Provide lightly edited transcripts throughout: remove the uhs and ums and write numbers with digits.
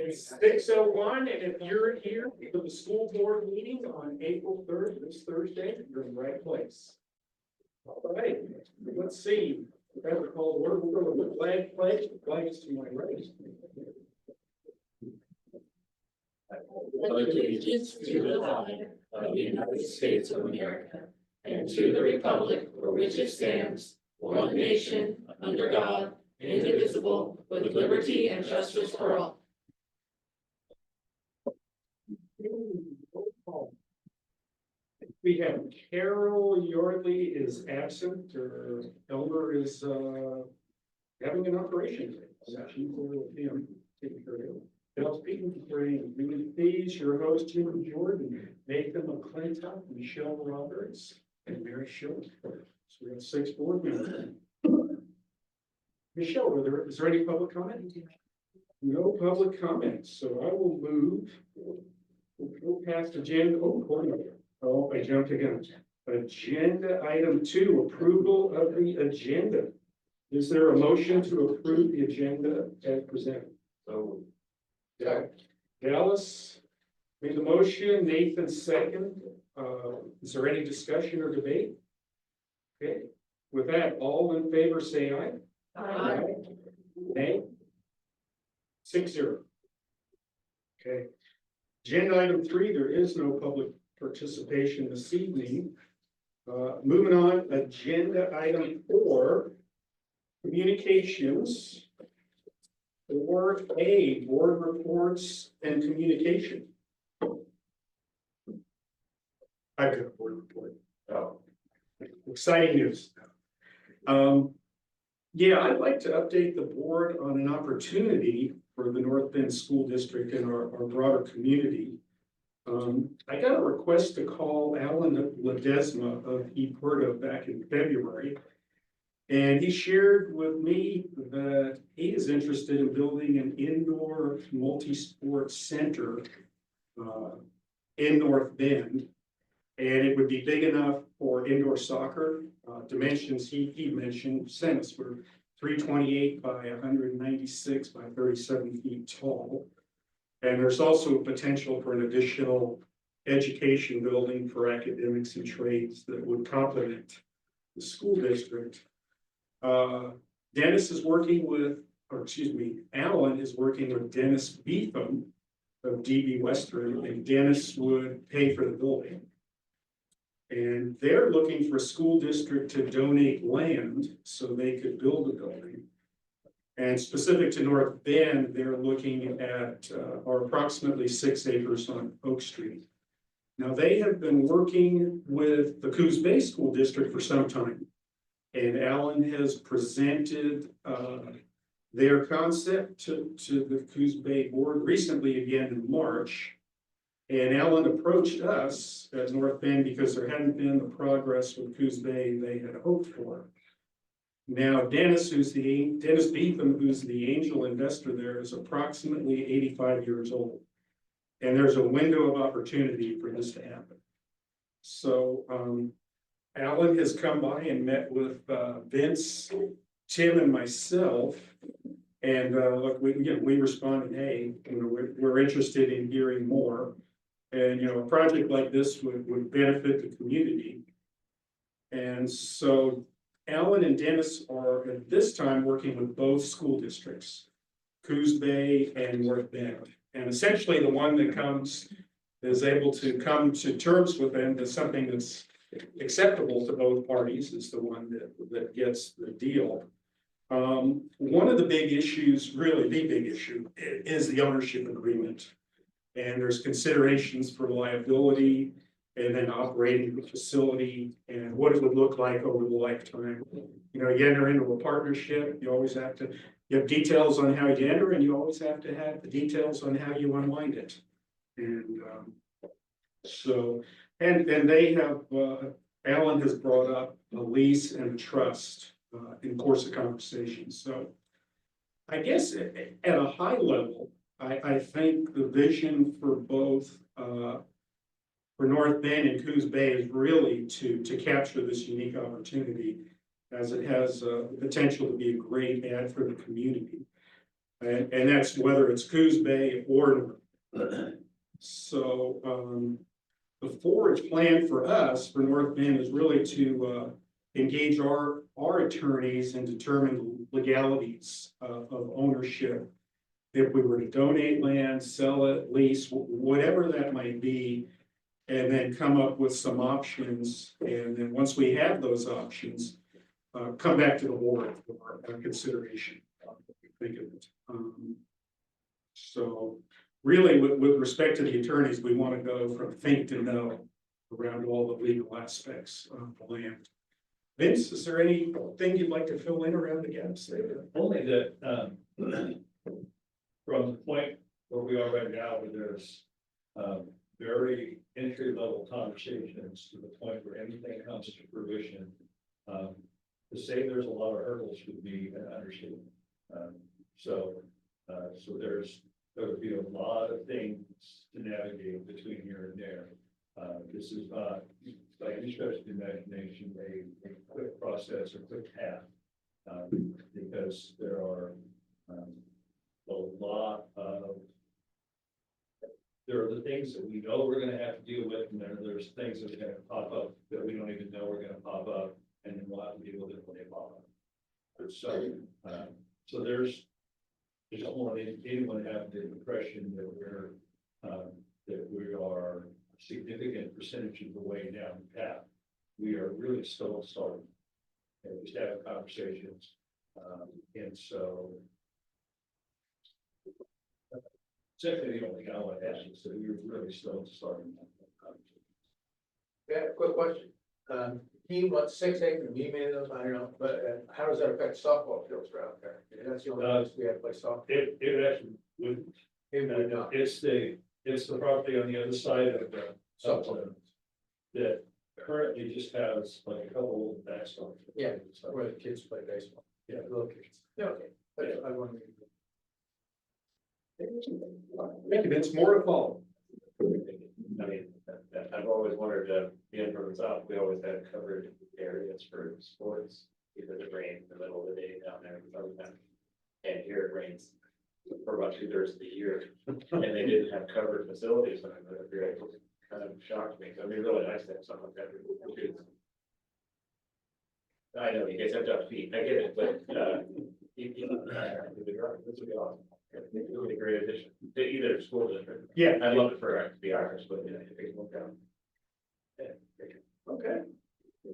It's 6:01, and if you're here for the school board meeting on April 3rd, this Thursday, you're in the right place. All right, let's see. If I recall the order, we'll go with the flag pledge. The flag is to my right. Allegiance to the flag of the United States of America and to the republic for which it stands, one nation, under God, indivisible, with liberty and justice for all. We have Carol Yardley is absent, or Elmer is having an operation today. So she's with him taking care of him. Now speaking to Brain, please, your host Jim Jordan, Nathan McClintock, Michelle Roberts, and Mary Schultz. So we have 6 board members. Michelle, is there any public comment? No public comments, so I will move. We'll go past agenda. Oh, I jumped again. Agenda item 2, approval of the agenda. Is there a motion to approve the agenda as presented? So, yeah. Dallas made the motion, Nathan second. Is there any discussion or debate? Okay, with that, all in favor say aye. Aye. Nay? 6-0. Okay. Agenda item 3, there is no public participation this evening. Moving on, agenda item 4, communications. 4A, board reports and communication. I've got a board report. Oh, exciting news. Yeah, I'd like to update the board on an opportunity for the North Bend School District and our broader community. I got a request to call Alan Ledesma of ePorto back in February. And he shared with me that he is interested in building an indoor multi-sport center in North Bend. And it would be big enough for indoor soccer. Dimensions he mentioned, sent us were 328 by 196 by 37 feet tall. And there's also potential for an additional education building for academics and trades that would complement the school district. Dennis is working with, Alan is working with Dennis Beetham of DB Western, and Dennis would pay for the building. And they're looking for a school district to donate land so they could build a building. And specific to North Bend, they're looking at approximately 6 acres on Oak Street. Now, they have been working with the Coos Bay School District for some time. And Alan has presented their concept to the Coos Bay board recently, again in March. And Alan approached us at North Bend because there hadn't been the progress with Coos Bay they had hoped for. Now, Dennis Beetham, who's the angel investor there, is approximately 85 years old. And there's a window of opportunity for this to happen. So, Alan has come by and met with Vince, Tim, and myself, and look, we responded, hey, we're interested in hearing more, and a project like this would benefit the community, and so Alan and Dennis are at this time working with both school districts, Coos Bay and North Bend, and essentially the one that is able to come to terms with them is something that's acceptable to both parties is the one that gets the deal. One of the big issues, really the big issue, is the ownership agreement. And there's considerations for liability and then operating the facility and what it would look like over the lifetime. You enter into a partnership, you always have to, you have details on how you enter, and you always have to have the details on how you unwind it. And and they have, Alan has brought up a lease and a trust in course of conversation. So I guess at a high level, I think the vision for both for North Bend and Coos Bay is really to capture this unique opportunity, as it has the potential to be a great ad for the community. And that's whether it's Coos Bay or North. So, the forward plan for us, for North Bend, is really to, engage our attorneys and determine the legalities of ownership. If we were to donate land, sell it, lease, whatever that might be, and then come up with some options. And then once we have those options, come back to the board for our consideration. Think of it. So really, with respect to the attorneys, we want to go from think to know around all the legal aspects of the land. Vince, is there anything you'd like to fill in around the gaps there? Only that, from the point where we are right now, where there's, very entry level conversations to the point where anything comes to fruition. To say there's a lot of hurdles would be an understatement. So there would be a lot of things to navigate between here and there. This is not, by any stretch of the imagination, a quick process or quick path. Because there are a lot of, there are the things that we know we're gonna have to deal with, and there's things that are gonna pop up that we don't even know we're gonna pop up, and then we'll have to deal with it when they pop up. So there's, I don't want anyone to have the impression that we are a significant percentage of the way down the path. We are really still starting. And we just having conversations, and so. Secondly, the only thing I want to ask is that we're really still starting. Yeah, quick question. Team, what, 6 acres, we made those, I don't know, but how does that affect softball fields around there? That's the only place we have to play softball. It actually wouldn't. It would not. It's the property on the other side of the Softball. that currently just has like a couple of backstops. Yeah, where the kids play baseball. Yeah. Little kids. Yeah, okay. But I want to. Thank you, Vince. More to follow. I mean, I've always wondered, being from the south, we always had covered areas for sports. Either it rained in the middle of the day down there, and here it rains for about 2/3 of the year. And they didn't have covered facilities, and it kind of shocked me. So it'd be really nice to have something like that. For kids. I know you guys have tough feet, I get it, but, this would be awesome. It would be a great addition to either school district. Yeah. I'd love it for it to be ours, but if it won't count. Okay.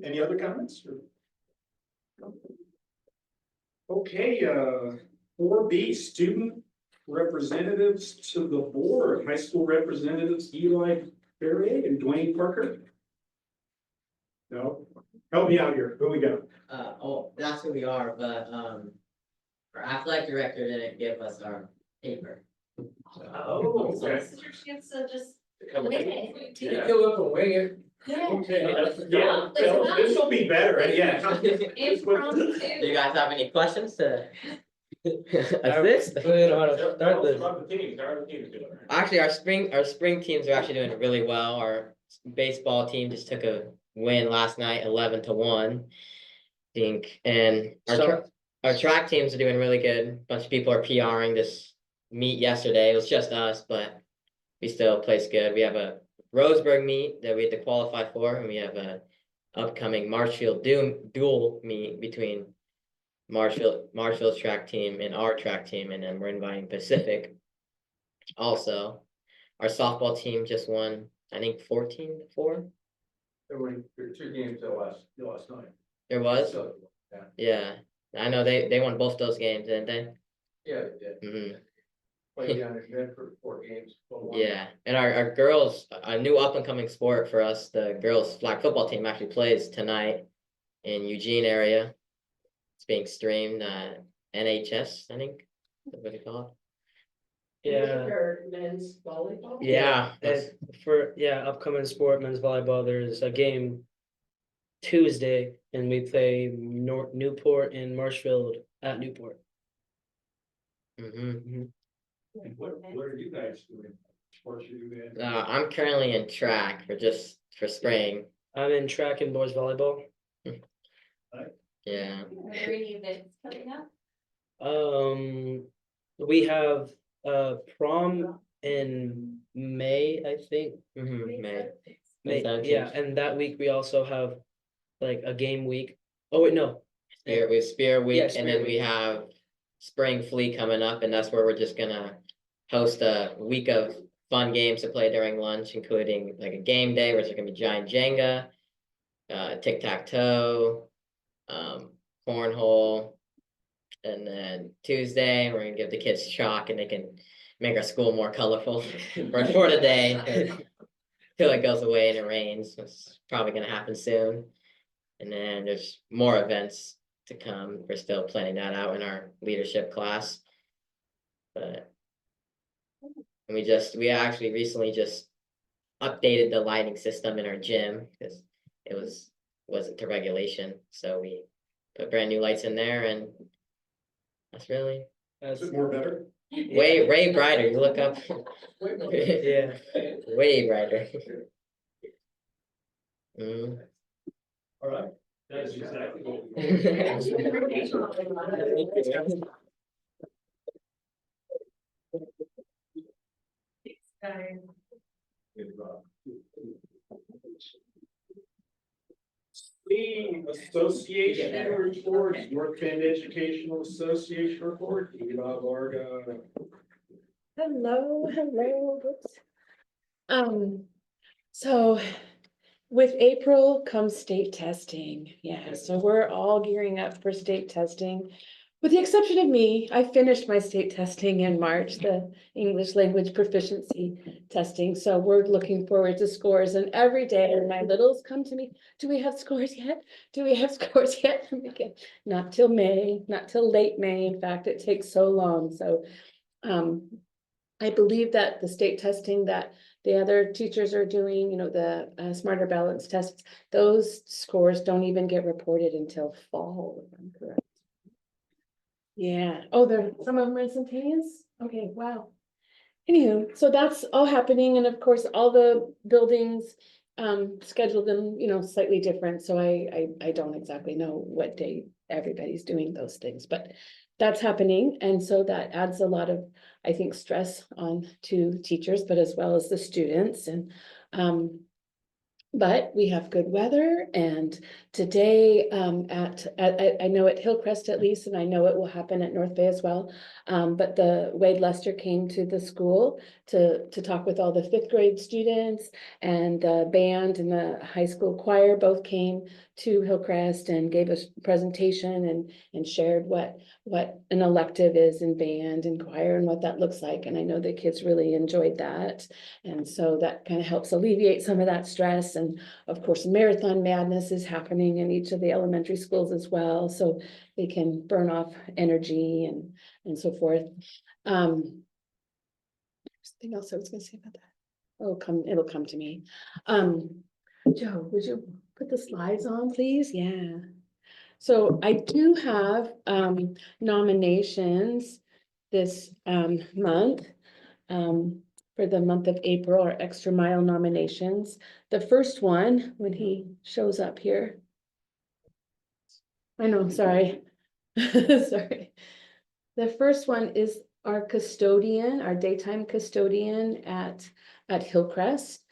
Any other comments? Okay, 4B, student representatives to the board, high school representatives Eli Ferrier and Dwayne Parker. No, help me out here. Who we got? That's who we are, but, our athletic director didn't give us our paper. Oh, So okay. this is your chance to just. Come wing on. it. You go up and wing it. Yeah. Yeah, this will be better, right? Yeah. Impromptu. Do you guys have any questions to assist? Start the team, start the team doing it. Actually, our spring teams are actually doing really well. Our baseball team just took a win last night, 11-1. I think, and our track teams are doing really good. Bunch of people are PRing this meet yesterday. It was just us, but we still placed good. We have a Roseburg meet that we have to qualify for, and we have a upcoming Marshfield dual meet between Marshfield's track team and our track team, and then we're inviting Pacific. Also, our softball team just won, I think 14-4. There were 2 games the last night. There was, So, yeah. I know they won both those games, didn't they? yeah, they did. Mm-hmm. Played down in Bedford 4 games. won. Yeah, and our girls, a new up and coming sport for us, the girls flag football team actually plays tonight in Eugene area. It's being streamed, NHS, I think, that's what they call Yeah, For men's volleyball. it. Yeah, upcoming sport, men's volleyball, there's a game Tuesday and we play Newport and Marshfield at Newport. mm-hmm. And what are you guys doing? Sports are you in? I'm currently in track for spring. I'm in track and boys volleyball. Yeah, Are there any events coming up? we have prom in May, I think. May. May, 17th. yeah, and that week we also have like a game week. Oh, wait, no. We have Spirit Week, Yeah, and then Spirit we Week. have Spring Fleet coming up, and that's where we're just gonna host a week of fun games to play during lunch, including like a game day, which is gonna be giant Jenga, tic-tac-toe, cornhole, and then Tuesday, we're gonna give the kids chalk, and they can make our school more colorful for the day, till it goes away and it rains. It's probably gonna happen soon. And then there's more events to come. We're still planning that out in our leadership class. But we actually recently just updated the lighting system in our gym because it wasn't to regulation. So we put brand new lights in there, and that's really Is it more better? way brighter. You look up. Yeah. Way brighter. Mm. All right, that is exactly what we. The association report, North Bend Educational Association report, Eva Varga. Hello, hello. Whoops. So with April comes state testing. Yeah, so we're all gearing up for state testing. With the exception of me, I finished my state testing in March, the English language proficiency testing. So we're looking forward to scores, and every day my littles come to me, do we have scores yet? Do we have scores yet? I'm thinking, not till May, not till late May. In fact, it takes so long. So I believe that the state testing that the other teachers are doing, you know, the Smarter Balance tests, those scores don't even get reported until fall, if I'm correct. Yeah, oh, some of them are instantaneous? Okay, wow. Anywho, so that's all happening, and of course, all the buildings schedule them, you know, slightly different, so I don't exactly know what day everybody's doing those things, but that's happening, and so that adds a lot of, I think, stress on to teachers, but as well as the students, and but we have good weather, and today I know at Hillcrest at least, and I know it will happen at North Bay as well. But the Wade Lester came to the school to talk with all the fifth grade students, and the band and the high school choir both came to Hillcrest and gave us a presentation and shared what an elective is in band and choir and what that looks like. And I know the kids really enjoyed that. And so that kind of helps alleviate some of that stress. And of course, Marathon Madness is happening in each of the elementary schools as well. So they can burn off energy and so forth. Something else I was gonna say about that. It'll come to me. Joe, would you put the slides on, please? Yeah. So I do have nominations this month. For the month of April, our extra mile nominations. The first one, when he shows up here. I know, sorry. Sorry. The first one is our custodian, our daytime custodian at Hillcrest.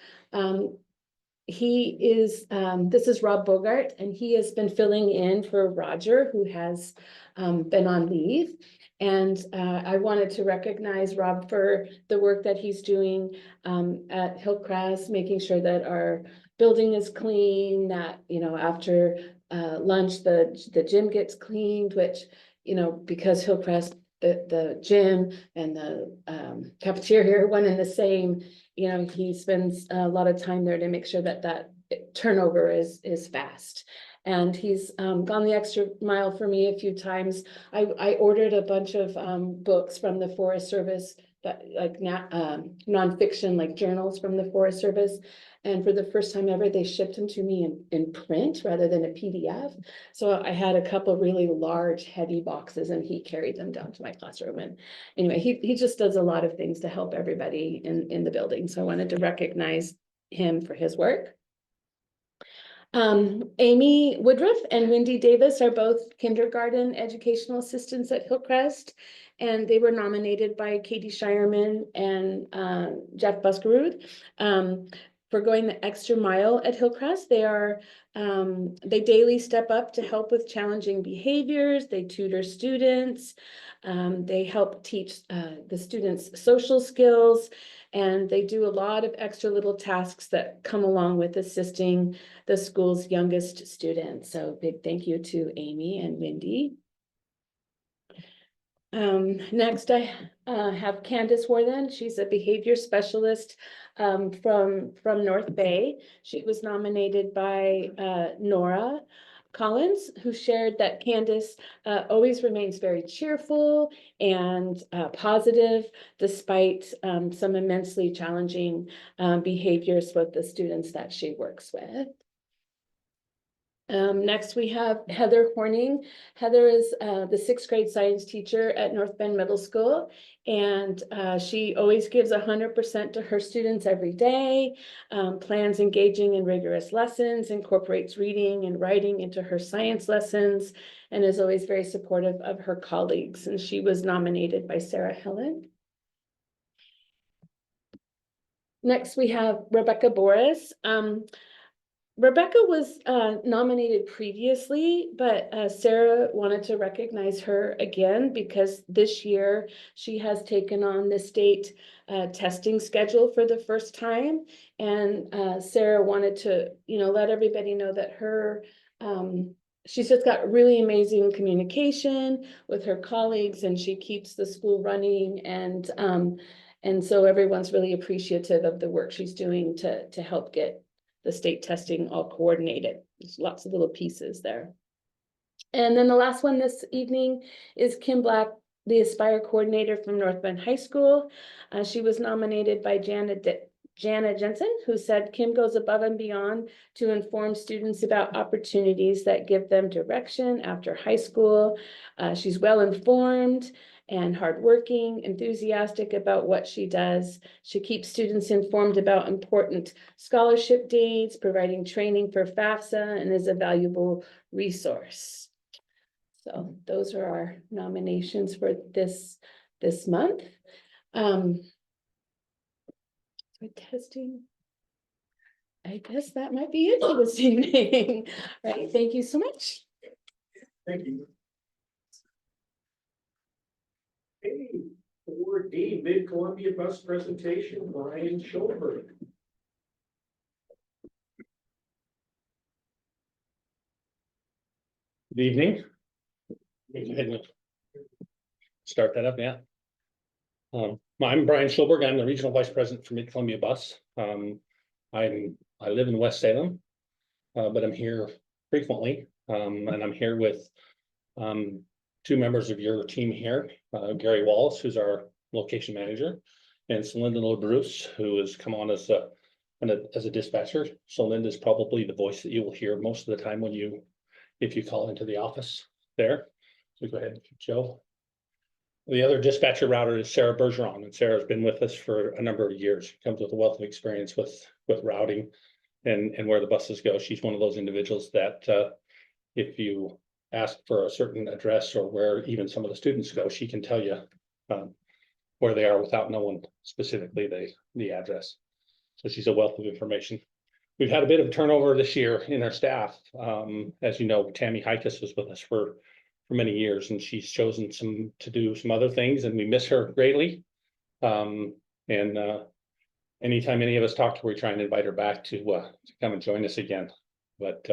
He is, this is Rob Bogart, and he has been filling in for Roger, who has been on leave. And I wanted to recognize Rob for the work that he's doing at Hillcrest, making sure that our building is clean, that, you know, after lunch, the gym gets cleaned, which, you know, because Hillcrest, the gym and the cafeteria are one and the same, you know, he spends a lot of time there to make sure that turnover is fast. And he's gone the extra mile for me a few times. I ordered a bunch of books from the Forest Service, that like nonfiction, like journals from the Forest Service. And for the first time ever, they shipped them to me in print rather than a PDF. So I had a couple really large, heavy boxes, and he carried them down to my classroom. And anyway, he just does a lot of things to help everybody in the building. So I wanted to recognize him for his work. Amy Woodruff and Wendy Davis are both kindergarten educational assistants at Hillcrest. And they were nominated by Katie Shireman and Jeff Buskerud for going the extra mile at Hillcrest. They daily step up to help with challenging behaviors. They tutor students. They help teach the students social skills. And they do a lot of extra little tasks that come along with assisting the school's youngest students. So big thank you to Amy and Wendy. Next I have Candace Worthen. She's a behavior specialist from North Bay. She was nominated by Nora Collins, who shared that Candace always remains very cheerful and positive despite some immensely challenging behaviors with the students that she works with. Next, we have Heather Horning. Heather is the 6th grade science teacher at North Bend Middle School, and she always gives 100% to her students every day, plans engaging in rigorous lessons, incorporates reading and writing into her science lessons, and is always very supportive of her colleagues. And she was nominated by Sarah Helen. Next, we have Rebecca Boris. Rebecca was nominated previously, but Sarah wanted to recognize her again because this year she has taken on the state testing schedule for the first time. And Sarah wanted to, let everybody know that she's just got really amazing communication with her colleagues, and she keeps the school running. And so everyone's really appreciative of the work she's doing to help get the state testing all coordinated. There's lots of little pieces there. And then the last one this evening is Kim Black, the Aspire coordinator from North Bend High School. She was nominated by Jana Jensen, who said Kim goes above and beyond to inform students about opportunities that give them direction after high school. She's well informed and hardworking, enthusiastic about what she does. She keeps students informed about important scholarship dates, providing training for FAFSA, and is a valuable resource. So those are our nominations for this month. For testing. I guess that might be it for this evening. Right, thank you so much. Thank you. Hey, 4D Mid-Columbia Bus Presentation, Brian Schulberg. Good evening. Go ahead and start that up, yeah. I'm Brian Schulberg. I'm the Regional Vice President for Mid-Columbia Bus. I live in West Salem, but I'm here frequently, and I'm here with 2 members of your team here, Gary Wallace, who's our location manager, and Celinda LaBruce, who has come on as a dispatcher. So Linda's probably the voice that you will hear most of the time if you call into the office there. So go ahead, Joe. The other dispatcher router is Sarah Bergeron, and Sarah's been with us for a number of years. She comes with a wealth of experience with routing and where the buses go. She's one of those individuals that if you ask for a certain address or where even some of the students go, she can tell you where they are without knowing specifically the address. So she's a wealth of information. We've had a bit of turnover this year in our staff. As you know, Tammy Hikus was with us for many years, and she's chosen to do some other things, and we miss her greatly. Anytime any of us talk to her, we try and invite her back to come and join us again. But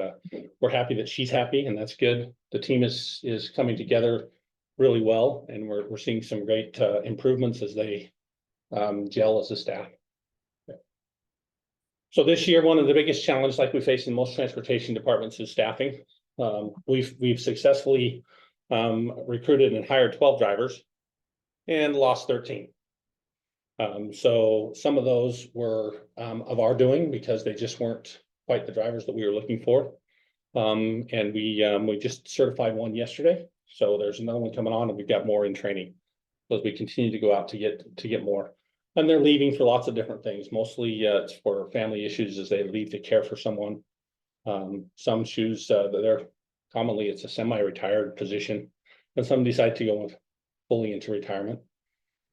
we're happy that she's happy, and that's good. The team is coming together really well, and we're seeing some great improvements as they gel as a staff. So this year, one of the biggest challenges, like we face in most transportation departments, is staffing. We've successfully recruited and hired 12 drivers and lost 13. So some of those were of our doing because they just weren't quite the drivers that we were looking for. And we just certified one yesterday. So there's another one coming on, and we've got more in training as we continue to go out to get more. And they're leaving for lots of different things. Mostly it's for family issues as they leave to care for someone. Some choose, commonly it's a semi-retired position, and some decide to go fully into retirement.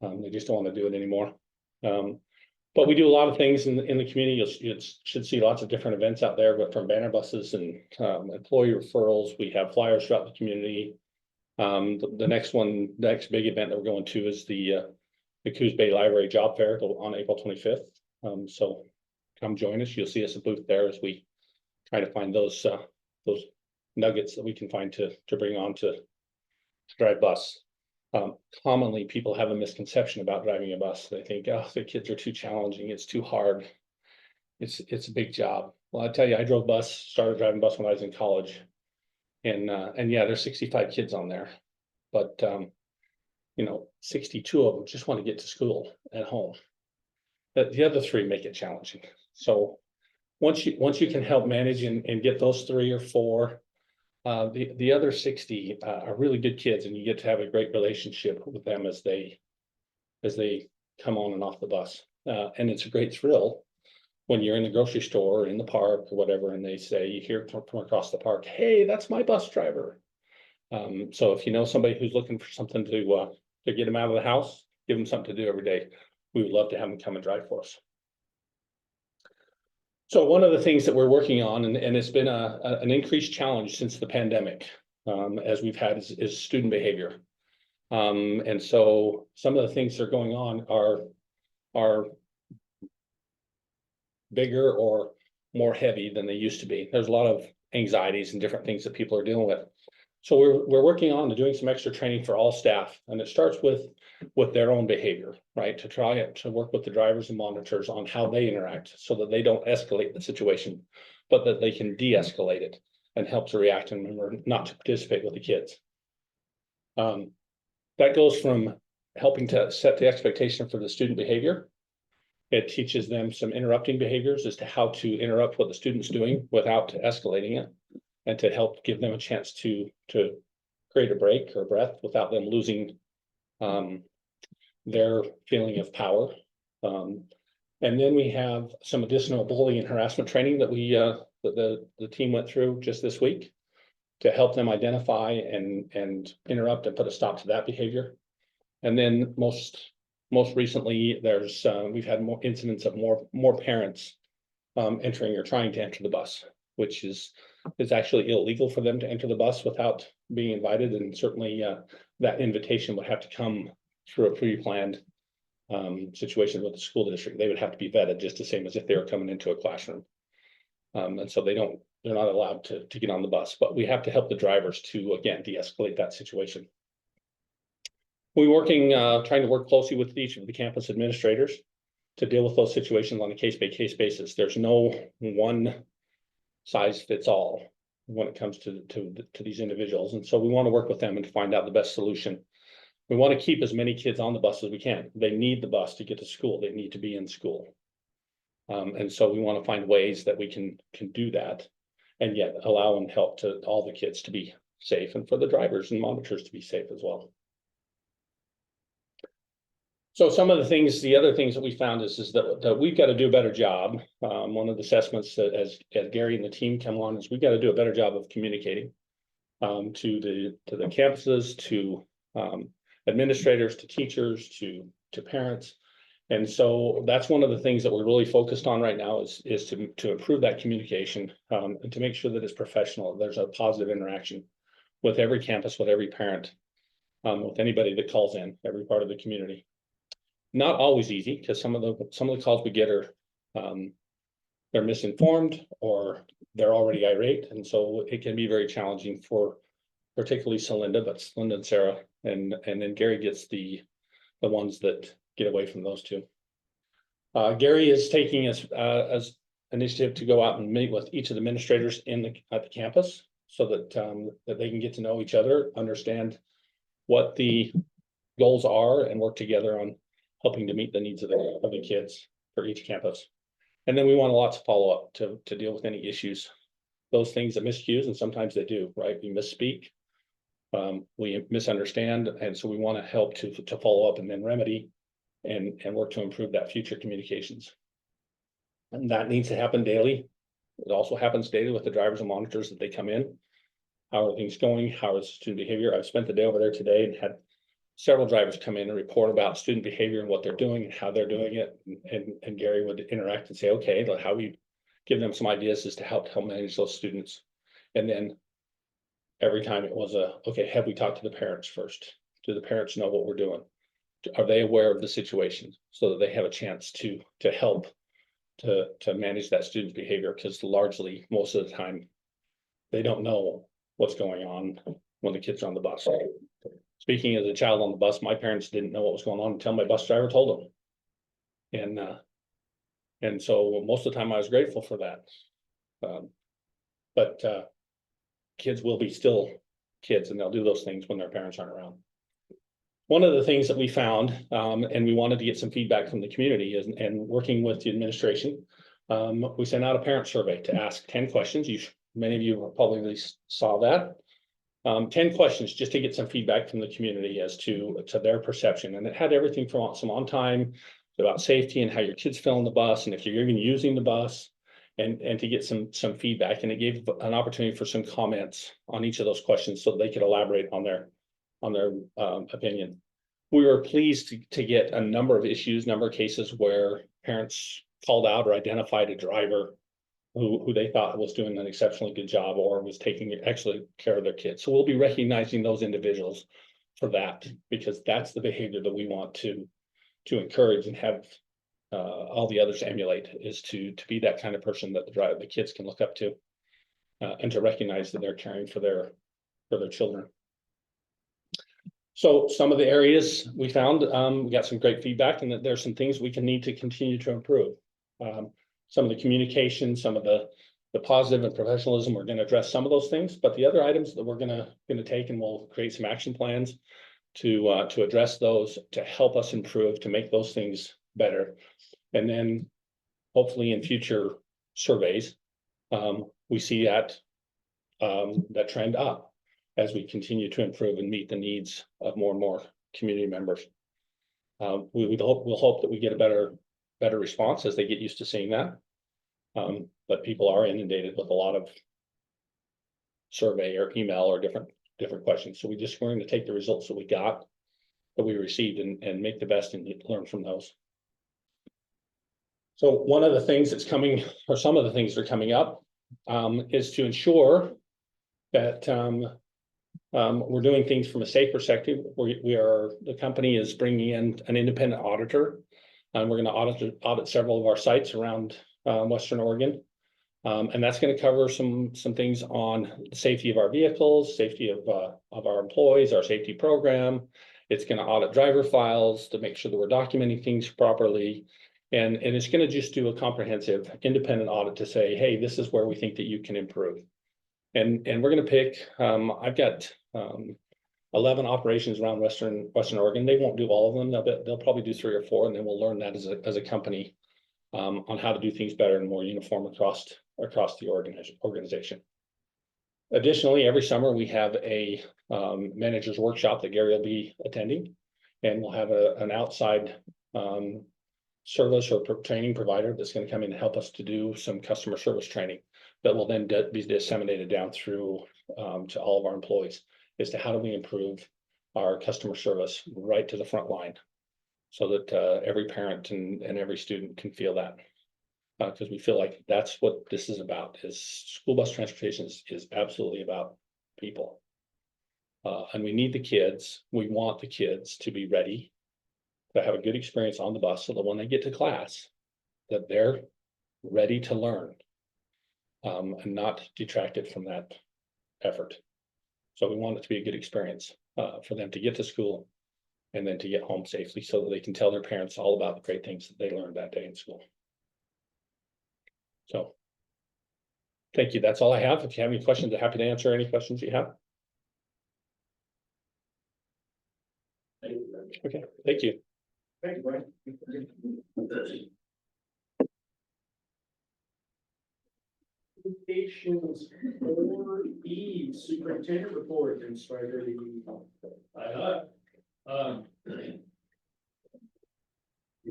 They just don't want to do it anymore. But we do a lot of things in the community. You should see lots of different events out there, but from banner buses and employee referrals, we have flyers throughout the community. The next big event that we're going to is the Coos Bay Library Job Fair on April 25th. So come join us. You'll see us a booth there as we try to find those nuggets that we can find to bring on to drive bus. Commonly, people have a misconception about driving a bus. They think, oh, the kids are too challenging. It's too hard. It's a big job. Well, I tell you, I started driving bus when I was in college. And yeah, there's 65 kids on there, but 62 of them just want to get to school at home. But the other 3 make it challenging. So once you can help manage and get those 3 or 4, the other 60 are really good kids, and you get to have a great relationship with them as they come on and off the bus. And it's a great thrill when you're in the grocery store or in the park or whatever, and they say, you hear from across the park, hey, that's my bus driver. So if you know somebody who's looking for something to get them out of the house, give them something to do every day. We would love to have them come and drive for us. So one of the things that we're working on, and it's been an increased challenge since the pandemic, as we've had, is student behavior. And so some of the things that are going on are bigger or more heavy than they used to be. There's a lot of anxieties and different things that people are dealing with. So we're working on doing some extra training for all staff, and it starts with their own behavior, right? To try to work with the drivers and monitors on how they interact so that they don't escalate the situation, but that they can de-escalate it and help to react and remember not to participate with the kids. That goes from helping to set the expectation for the student behavior. It teaches them some interrupting behaviors as to how to interrupt what the student's doing without escalating it, and to help give them a chance to create a break or breath without them losing their feeling of power. And then we have some additional bullying and harassment training that the team went through just this week to help them identify and interrupt and put a stop to that behavior. And then most recently, we've had more incidents of more parents entering or trying to enter the bus, which is actually illegal for them to enter the bus without being invited, and certainly that invitation would have to come through a pre-planned situation with the school district. They would have to be vetted just the same as if they were coming into a classroom. And so they're not allowed to get on the bus, but we have to help the drivers to, again, de-escalate that situation. Trying to work closely with each of the campus administrators to deal with those situations on a case-by-case basis. There's no one size fits all when it comes to these individuals. And so we want to work with them and find out the best solution. We want to keep as many kids on the bus as we can. They need the bus to get to school. They need to be in school. And so we want to find ways that we can do that, and yet allow and help to all the kids to be safe, and for the drivers and monitors to be safe as well. So some of the other things that we found is that we've got to do a better job. One of the assessments that as Gary and the team come on is we've got to do a better job of communicating to the campuses, to administrators, to teachers, to parents. And so that's one of the things that we're really focused on right now is to improve that communication and to make sure that it's professional. There's a positive interaction with every campus, with every parent, with anybody that calls in, every part of the community. Not always easy, because some of the calls we get are they're misinformed or they're already irate, and so it can be very challenging for particularly Celinda, but Celinda and Sarah, and then Gary gets the ones that get away from those two. Gary is taking as initiative to go out and meet with each of the administrators at the campus, so that they can get to know each other, understand what the goals are, and work together on helping to meet the needs of the kids for each campus. And then we want lots of follow-up to deal with any issues, those things that miscues, and sometimes they do, right? We misspeak, we misunderstand, and so we want to help to follow up and then remedy and work to improve that future communications. And that needs to happen daily. It also happens daily with the drivers and monitors that they come in. How are things going? How is student behavior? I've spent the day over there today and had several drivers come in and report about student behavior and what they're doing and how they're doing it. And Gary would interact and say, okay, like how we give them some ideas as to how to help manage those students. And then every time it was okay, have we talked to the parents first? Do the parents know what we're doing? Are they aware of the situation so that they have a chance to help to manage that student's behavior? Because largely, most of the time, they don't know what's going on when the kids are on the bus. Speaking as a child on the bus, my parents didn't know what was going on until my bus driver told them. And so most of the time I was grateful for that. But kids will be still kids and they'll do those things when their parents aren't around. One of the things that we found, and we wanted to get some feedback from the community is, and working with the administration, we sent out a parent survey to ask 10 questions. Many of you probably saw that. 10 questions just to get some feedback from the community as to their perception. And it had everything from some on time about safety and how your kids feel on the bus and if you're even using the bus, and to get some feedback. And it gave an opportunity for some comments on each of those questions so they could elaborate on their opinion. We were pleased to get a number of cases where parents called out or identified a driver who they thought was doing an exceptionally good job or was taking excellent care of their kids. So we'll be recognizing those individuals for that, because that's the behavior that we want to encourage and have all the others emulate, is to be that kind of person that the kids can look up to, and to recognize that they're caring for their children. So some of the areas we found, we got some great feedback, and that there's some things we can need to continue to improve. Some of the communication, some of the positive and professionalism, we're going to address some of those things, but the other items that we're going to take, and we'll create some action plans to address those, to help us improve, to make those things better. And then hopefully in future surveys, we see that trend up as we continue to improve and meet the needs of more and more community members. We'll hope that we get a better response as they get used to seeing that. But people are inundated with a lot of survey or email or different questions. So we're going to take the results that we received and make the best and learn from those. So one of the things that's coming, or some of the things that are coming up, is to ensure that we're doing things from a safe perspective. The company is bringing in an independent auditor, and we're going to audit several of our sites around Western Oregon. And that's going to cover some things on the safety of our vehicles, safety of our employees, our safety program. It's going to audit driver files to make sure that we're documenting things properly. And it's going to just do a comprehensive independent audit to say, hey, this is where we think that you can improve. And we're going to pick, I've got 11 operations around Western Oregon. They won't do all of them. They'll probably do 3 or 4, and then we'll learn that as a company on how to do things better and more uniform across the organization. Additionally, every summer we have a manager's workshop that Gary will be attending, and we'll have an outside service or training provider that's going to come in and help us to do some customer service training that will then be disseminated down through to all of our employees as to how do we improve our customer service right to the front line, so that every parent and every student can feel that, because we feel like that's what this is about. Is school bus transportation is absolutely about people, and we need the kids. We want the kids to be ready to have a good experience on the bus, so that when they get to class, that they're ready to learn, and not detracted from that effort. So we want it to be a good experience for them to get to school and then to get home safely, so that they can tell their parents all about the great things that they learned that day in school. So thank you. That's all I have. If you have any questions, I'm happy to answer any questions you have. Okay, thank you. Thank you, Brian. Communications 4E, superintendent report, and Spider. You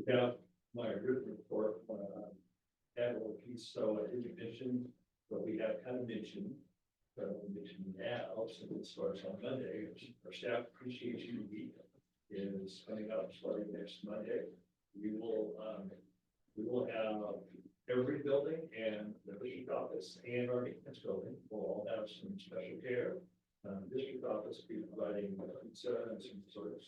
have my written report, add a little piece, so I didn't mention, but we have kind of mentioned, now, since it starts on Monday, our staff appreciation week is coming up starting next Monday. We will have every building and the district office and our maintenance building will all have some special care. District office will be providing pizza and some desserts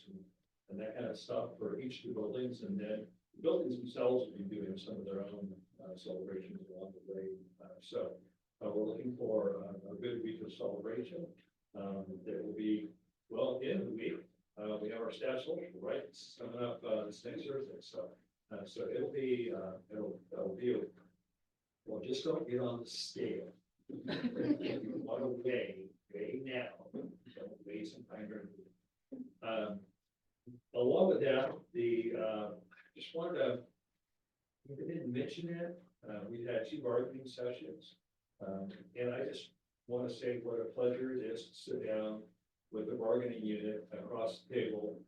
and that kind of stuff for each of the buildings, and then the buildings themselves will be doing some of their own celebrations along the way. We're looking for a good week of celebration. That will be, well, at the end of the week, we have our staff social, right? It's coming up this next Thursday, so it'll be, well, just don't get on the scale. If you want to weigh now, don't weigh sometime during the week. Along with that, just wanted to, we didn't mention it, we've had 2 bargaining sessions. And I just want to say what a pleasure it is to sit down with the bargaining unit across the table,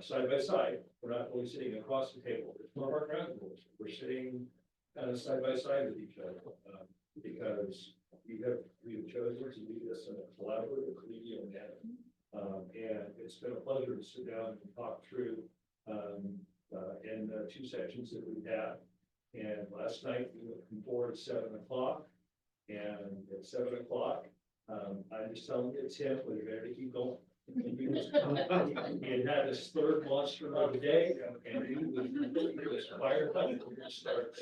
side by side. We're not really sitting across the table. It's one of our ground rules. We're sitting kind of side by side with each other, because we have chosen to do this in a collaborative, collegial manner. And it's been a pleasure to sit down and talk through in the 2 sections that we had. And last night we went forward at 7 o'clock. And at 7 o'clock, I'm just telling you, Tim, we're ready to keep going. He had his 3rd monster of the day, and he was fired up. We're gonna start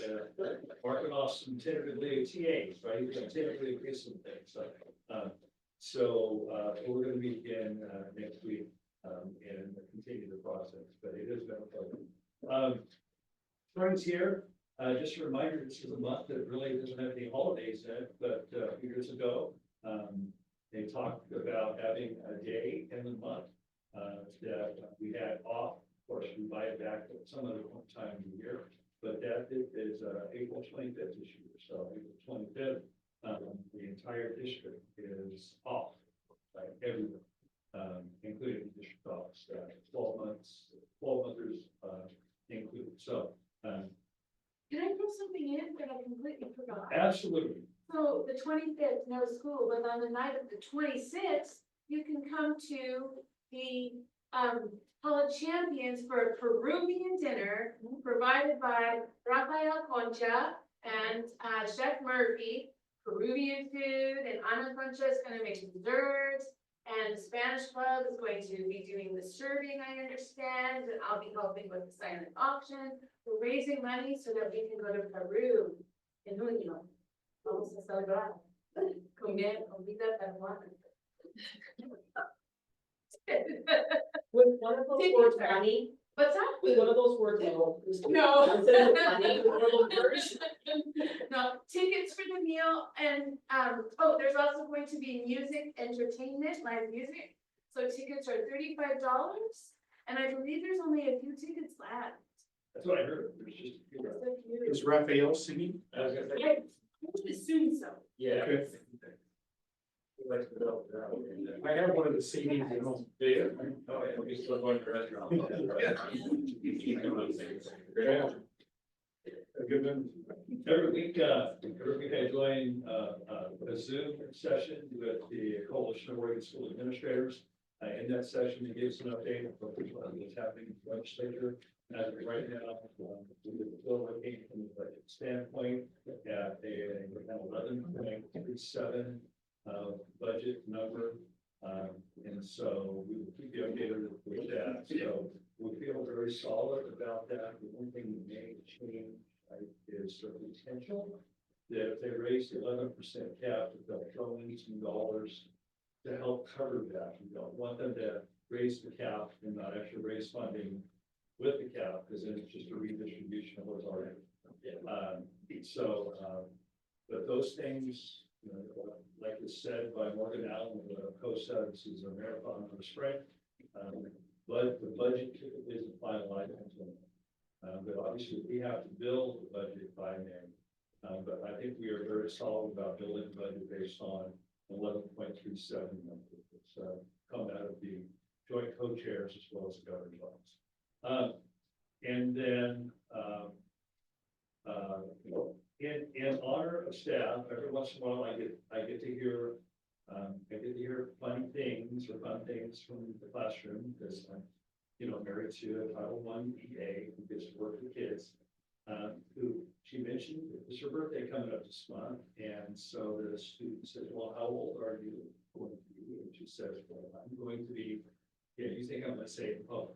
marking off some tentatively TAs, right? He's gonna tentatively agree some things. So we're gonna meet again next week and continue the process. But it has been a pleasure. Friends here. Just a reminder, this is a month that really doesn't have any holidays in it, but a few years ago, they talked about having a day in the month that we had off. Of course, we buy it back at some other time of the year, but that is April 25th this year. So April 25th, the entire district is off, right, everywhere, including the district office. 12 monthers included. So. Can I throw something in that I completely forgot? Absolutely. So the 25th, no school, but on the night of the 26th, you can come to the College Champions for a Peruvian dinner provided by Rafael Concha and Chef Murphy. Peruvian food, and Ana Concha is going to make desserts, and the Spanish Club is going to be doing the serving, I understand, and I'll be helping with the silent auction. We're raising money so that we can go to Peru in junio. Vamos a celebrar. Comer comida peruana. With one of those words, funny, What's that? with one of those words, no. No. Instead of funny, with one of those words. No, tickets for the meal and, oh, there's also going to be music, entertainment, live music. So tickets are $35 and I believe there's only a few tickets left. That's what I heard. There's just a few. Just a few. Is Raphael singing? I was gonna say, I would assume so. yeah. Okay. We like to know that. I have one of the CDs at home. Do you? Oh, yeah, we still going to the restaurant. Good one. Every week I join a Zoom session with the Coalition of Oregon School Administrators. In that session, it gives an update of what's happening in the legislature. As of right now, we're still looking from the budget standpoint at a 11.37 budget number. And so we will keep you updated with that. So we feel very solid about that. The one thing that may change is the potential that if they raise the 11% cap, that they'll throw in some dollars to help cover that. We don't want them to raise the cap and not actually raise funding with the cap, because then it's just a redistribution of what's already. But those things, you know, like was said by Morgan Allen, the co-said, this is a marathon of a sprint. But the budget typically isn't finalized until but obviously we have to build the budget by May. But I think we are very solid about building the budget based on 11.37 numbers. It's come out of the joint co-chairs as well as the governor's office. And then in honor of staff, every once in a while, I get to hear, funny things or fun things from the classroom, because I'm, married to a Title I EA who gets to work with kids. Who she mentioned, it's her birthday coming up this month, and so the student said, well, how old are you going to be? And she says, well, I'm going to be, yeah, you think I'm gonna say, oh,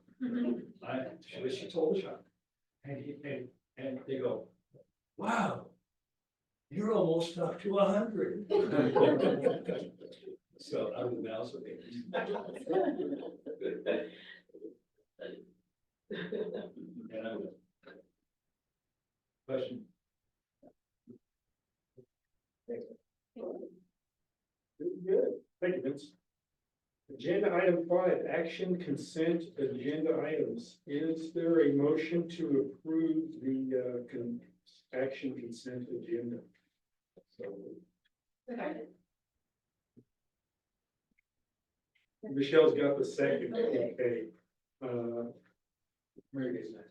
she told us, and they go, wow, you're almost up to 100. So I was now, so and I will. Question? Good, thank you, Vince. Agenda item 5, action consent agenda items. Is there a motion to approve the action consent agenda? So Michelle's got the second, okay. Mary gets that.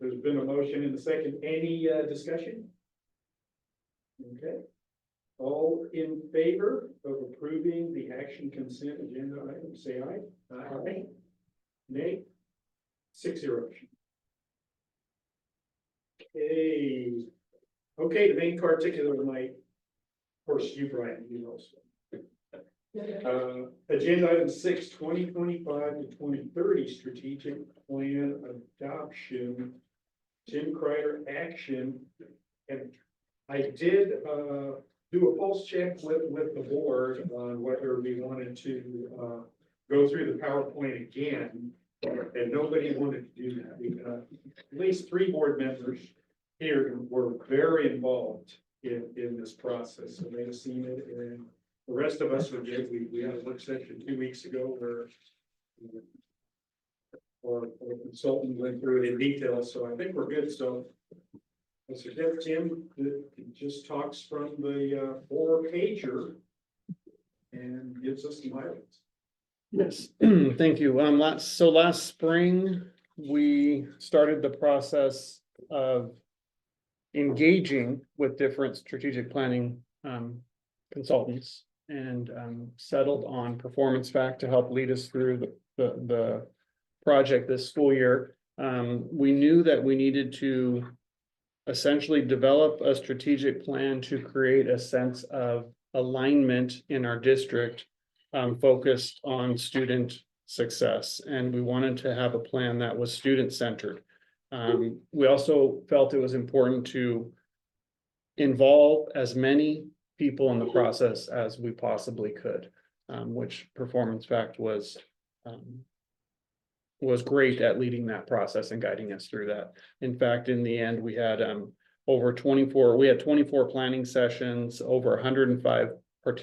There's been a motion in the second. Any discussion? Okay. All in favor of approving the action consent agenda item, say aye. Aye. Nay. 6-0. Okay. Okay, the main particular of the night. Of course, you, Brian, you know. Agenda item 6, 2025 to 2030 strategic plan adoption. Jim Kreider action. And I did do a pulse check with the board on whether we wanted to go through the PowerPoint again. And nobody wanted to do that. At least 3 board members here were very involved in this process. So they've seen it, and the rest of us were good. We had a work session 2 weeks ago where our consultant went through it in detail, so I think we're good. So I suggest Tim just talks from the 4-pager and gives us some highlights. Yes, thank you. Last spring, we started the process of engaging with different strategic planning consultants and settled on Performance Fact to help lead us through the project this school year. We knew that we needed to essentially develop a strategic plan to create a sense of alignment in our district focused on student success. And we wanted to have a plan that was student-centered. We also felt it was important to involve as many people in the process as we possibly could, which Performance Fact was great at leading that process and guiding us through that. In fact, in the end, we had over 24 planning sessions, over 105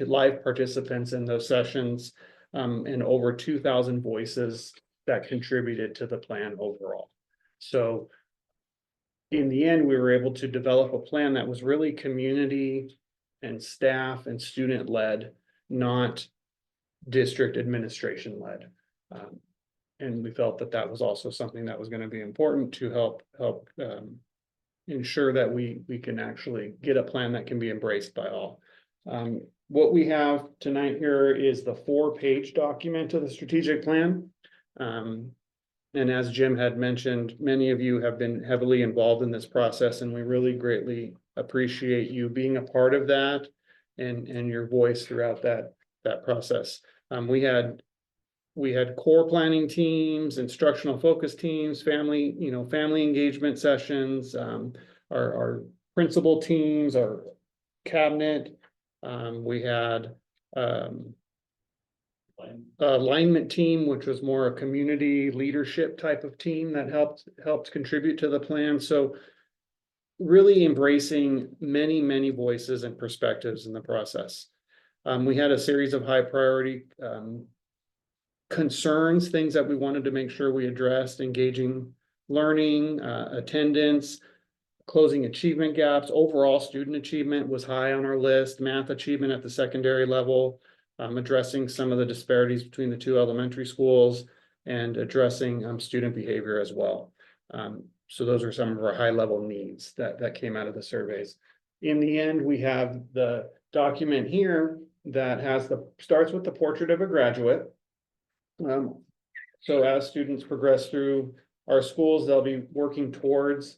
live participants in those sessions, and over 2,000 voices that contributed to the plan overall. So in the end, we were able to develop a plan that was really community and staff and student led, not district administration led. And we felt that that was also something that was going to be important to help ensure that we can actually get a plan that can be embraced by all. What we have tonight here is the 4-page document of the strategic plan. And as Jim had mentioned, many of you have been heavily involved in this process, and we really greatly appreciate you being a part of that and your voice throughout that process. We had core planning teams, instructional focus teams, family engagement sessions, our principal teams, our cabinet. We had alignment team, which was more a community leadership type of team that helped contribute to the plan. So really embracing many voices and perspectives in the process. We had a series of high priority concerns, things that we wanted to make sure we addressed: engaging learning, attendance, closing achievement gaps. Overall student achievement was high on our list. Math achievement at the secondary level, addressing some of the disparities between the 2 elementary schools, and addressing student behavior as well. So those are some of our high level needs that came out of the surveys. In the end, we have the document here that starts with the portrait of a graduate. So as students progress through our schools, they'll be working towards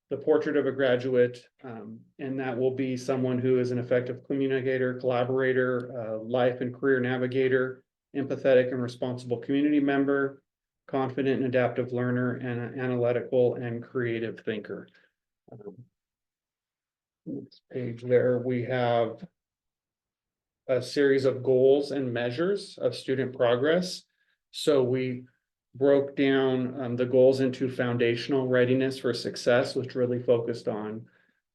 the portrait of a graduate, and that will be someone who is an effective communicator, collaborator, life and career navigator, empathetic and responsible community member, confident and adaptive learner, and an analytical and creative thinker. Next page there, we have a series of goals and measures of student progress. So we broke down the goals into foundational readiness for success, which really focused on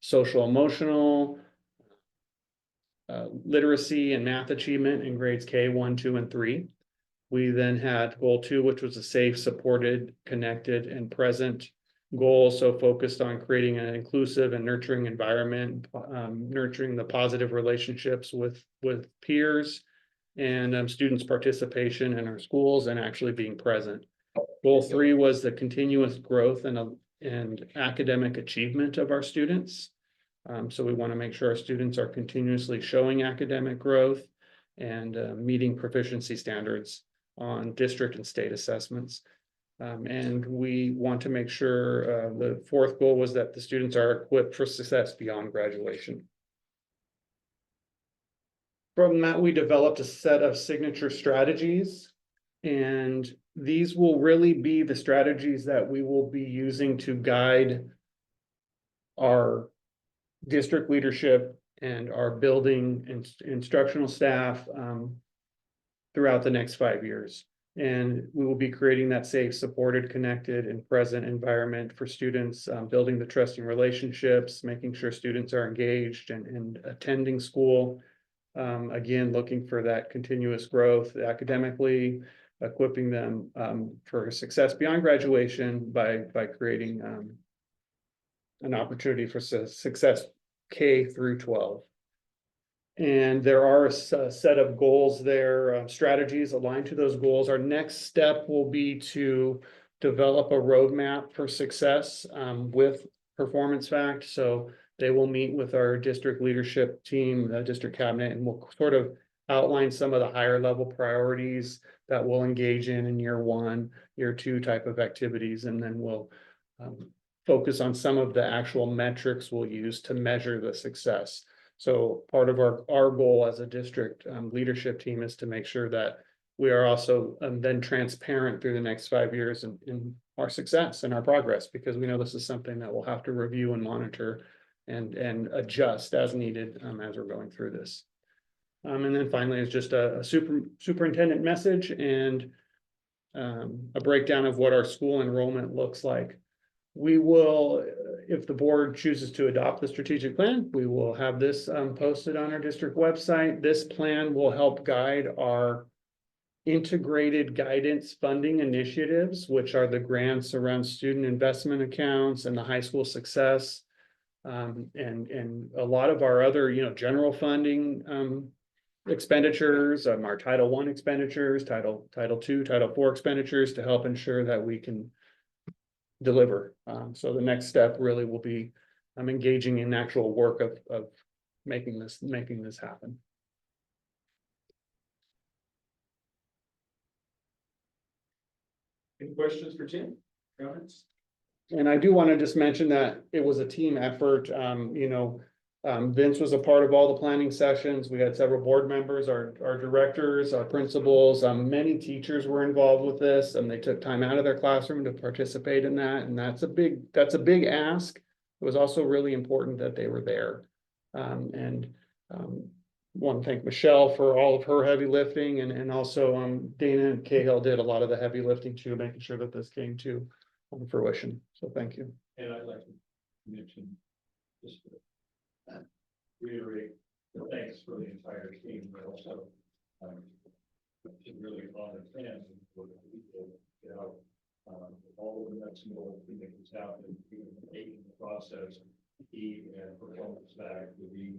social emotional literacy and math achievement in grades K 1, 2, and 3. We then had goal 2, which was a safe, supported, connected, and present goal. So focused on creating an inclusive and nurturing environment, nurturing the positive relationships with peers and students' participation in our schools and actually being present. Goal 3 was the continuous growth and academic achievement of our students. So we want to make sure our students are continuously showing academic growth and meeting proficiency standards on district and state assessments. And we want to make sure the 4th goal was that the students are equipped for success beyond graduation. From that, we developed a set of signature strategies, and these will really be the strategies that we will be using to guide our district leadership and our building and instructional staff throughout the next 5 years. And we will be creating that safe, supported, connected, and present environment for students, building the trusting relationships, making sure students are engaged and attending school. Again, looking for that continuous growth academically, equipping them for success beyond graduation by creating an opportunity for success K through 12. And there are a set of goals there, strategies aligned to those goals. Our next step will be to develop a roadmap for success with Performance Fact. So they will meet with our district leadership team, the district cabinet, and we'll sort of outline some of the higher level priorities that we'll engage in year 1, year 2 type of activities. And then we'll focus on some of the actual metrics we'll use to measure the success. So part of our goal as a district leadership team is to make sure that we are also then transparent through the next 5 years in our success and our progress, because we know this is something that we'll have to review and monitor and adjust as needed as we're going through this. And then finally is just a superintendent message and a breakdown of what our school enrollment looks like. We will, if the board chooses to adopt the strategic plan, we will have this posted on our district website. This plan will help guide our integrated guidance funding initiatives, which are the grants around student investment accounts and the high school success. And a lot of our other, general funding expenditures, our Title I expenditures, Title II, Title IV expenditures to help ensure that we can deliver. So the next step really will be engaging in actual work of making this happen. Any questions for Tim? Comments? And I do want to just mention that it was a team effort. Vince was a part of all the planning sessions. We had several board members, our directors, our principals, many teachers were involved with this, and they took time out of their classroom to participate in that. And that's a big ask. It was also really important that they were there. Want to thank Michelle for all of her heavy lifting, and also Dana and Cahill did a lot of the heavy lifting too, making sure that this came to fruition. So thank you. And I'd like to mention, just to reiterate, the thanks for the entire team, but also to really honor fans and for the people, all of the next goal to make this happen, making the process key and Performance Fact to be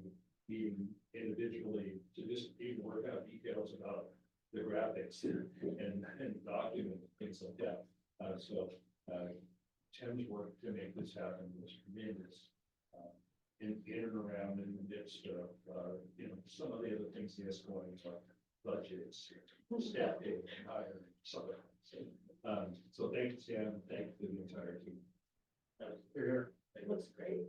individually to just even work out details about the graphics and document things like that. So Tim's work to make this happen was tremendous. In and around in the midst of, some of the other things he has going, like budgets, staffing, and hiring, some of that. So thank you, Sam, thank you to the entire team. Here. It looks great.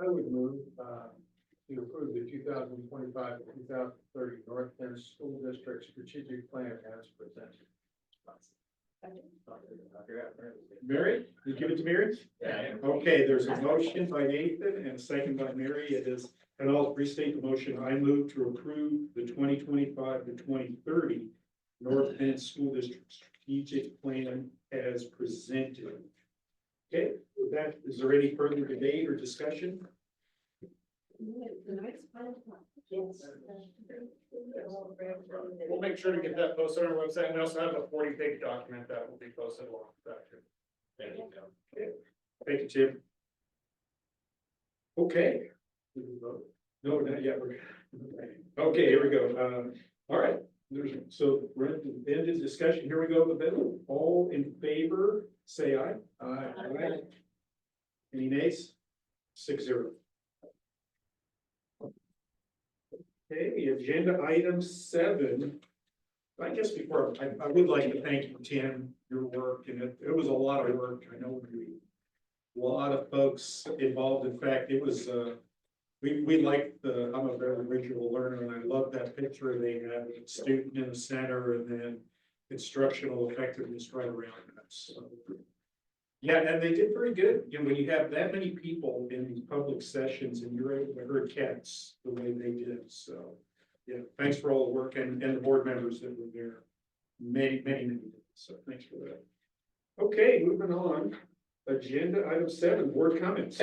I would move, to approve the 2025 to 2030 North Penn School District Strategic Plan as presented. Mary, you give it to Mary? Yeah. Okay, there's a motion by Nathan and a second by Mary. It is, and I'll restate the motion. I move to approve the 2025 to 2030 North Penn School District Strategic Plan as presented. Okay, with that, is there any further debate or discussion? Yes. We'll make sure to get that posted on our website, and we also have a 40-page document that will be posted along with that too. Thank you, Tim. Thank you, Tim. Okay. No, not yet. Okay, here we go. All right, so we're at the end of the discussion. Here we go. The bill. All in favor, say aye. Aye. Any nays? 6-0. Okay, agenda item 7. I guess before, I would like to thank you, Tim, your work, and it was a lot of work. I know a lot of folks involved. In fact, it was, we like I'm a very visual learner, and I love that picture. They had a student in the center and then instructional effectiveness right around that. So, yeah, and they did very good. You know, when you have that many people in these public sessions and you're able to herd cats the way they did. So, yeah, thanks for all the work and the board members that were there. Many. So thanks for that. Okay, moving on. Agenda item 7, board comments.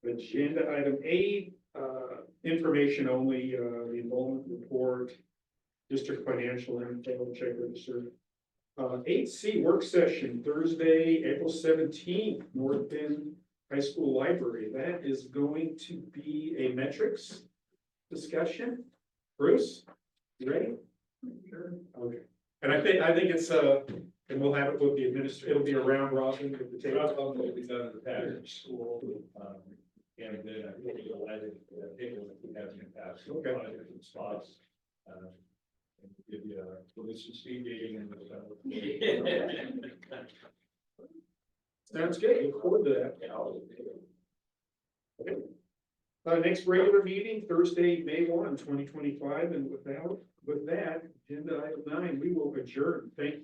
Agenda item 8, information only, the enrollment report, district financial info, check register. 8C work session, Thursday, April 17th, North Bend High School Library. That is going to be a metrics discussion. Bruce, you ready? Sure. Okay. And I think it's and we'll have it with the administrator. It'll be a round robin with the table. What we've done in the pattern school, and then I think you'll add it to the table that we have in the past. So Okay. 5 different spots. And give you a list of speed dating and. Sounds good. Look forward to that. Okay. Next regular meeting, Thursday, May 1, 2025, and with that, agenda item 9, we will adjourn. Thank you.